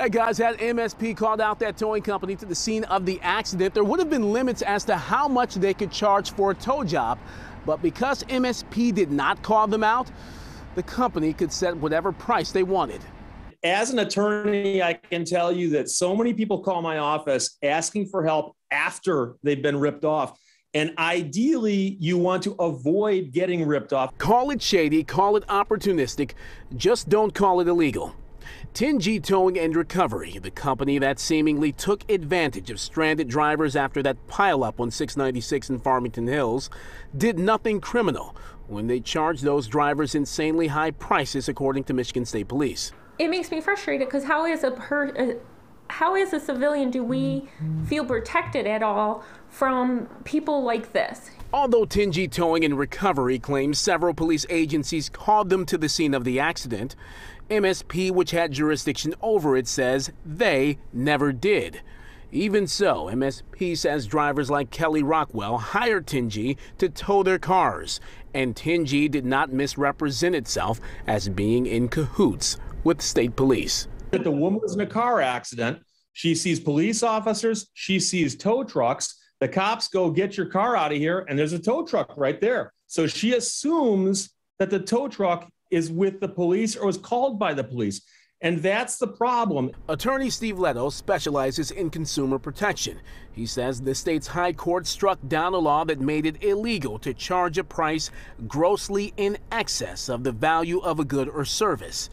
Hey guys, had MSP called out that towing company to the scene of the accident, there would have been limits as to how much they could charge for a tow job. But because MSP did not call them out, the company could set whatever price they wanted. As an attorney, I can tell you that so many people call my office asking for help after they've been ripped off. And ideally, you want to avoid getting ripped off. Call it shady, call it opportunistic, just don't call it illegal. 10G Towing and Recovery, the company that seemingly took advantage of stranded drivers after that pileup on 696 in Farmington Hills, did nothing criminal when they charged those drivers insanely high prices, according to Michigan State Police. It makes me frustrated because how as a civilian do we feel protected at all from people like this? Although 10G Towing and Recovery claims several police agencies called them to the scene of the accident, MSP, which had jurisdiction over it, says they never did. Even so, MSP says drivers like Kelly Rockwell hired 10G to tow their cars, and 10G did not misrepresent itself as being in cahoots with state police. That the woman was in a car accident. She sees police officers. She sees tow trucks. The cops go, get your car out of here, and there's a tow truck right there. So she assumes that the tow truck is with the police or was called by the police. And that's the problem. Attorney Steve Leto specializes in consumer protection. He says the state's high court struck down a law that made it illegal to charge a price grossly in excess of the value of a good or service.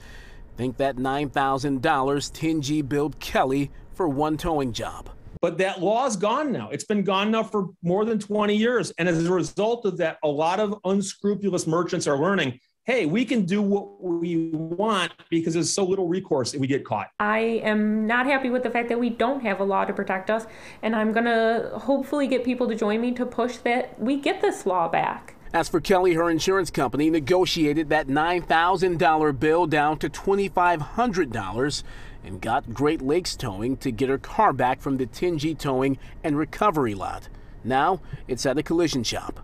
Think that $9,000 10G billed Kelly for one towing job. But that law is gone now. It's been gone now for more than 20 years. And as a result of that, a lot of unscrupulous merchants are learning, hey, we can do what we want because there's so little recourse if we get caught. I am not happy with the fact that we don't have a law to protect us, and I'm going to hopefully get people to join me to push that we get this law back. As for Kelly, her insurance company negotiated that $9,000 bill down to $2,500 and got Great Lakes Towing to get her car back from the 10G Towing and Recovery lot. Now it's at a collision shop.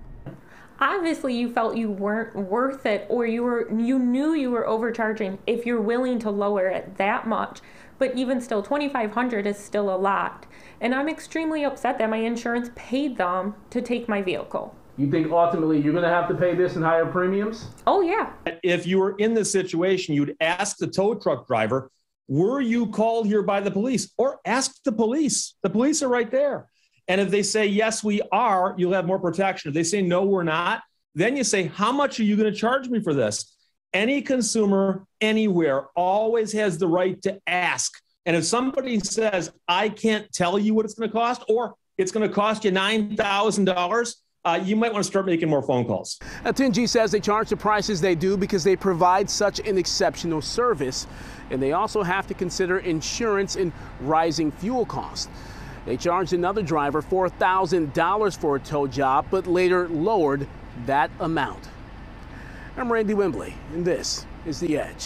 Obviously, you felt you weren't worth it, or you knew you were overcharging if you're willing to lower it that much. But even still, $2,500 is still a lot. And I'm extremely upset that my insurance paid them to take my vehicle. You think ultimately you're going to have to pay this in higher premiums? Oh, yeah. If you were in this situation, you'd ask the tow truck driver, were you called here by the police? Or ask the police. The police are right there. And if they say, yes, we are, you'll have more protection. If they say, no, we're not, then you say, how much are you going to charge me for this? Any consumer anywhere always has the right to ask. And if somebody says, I can't tell you what it's going to cost, or it's going to cost you $9,000, you might want to start making more phone calls. Now, 10G says they charge the prices they do because they provide such an exceptional service. And they also have to consider insurance and rising fuel costs. They charged another driver $4,000 for a tow job, but later lowered that amount. I'm Randy Wembley, and this is The Edge.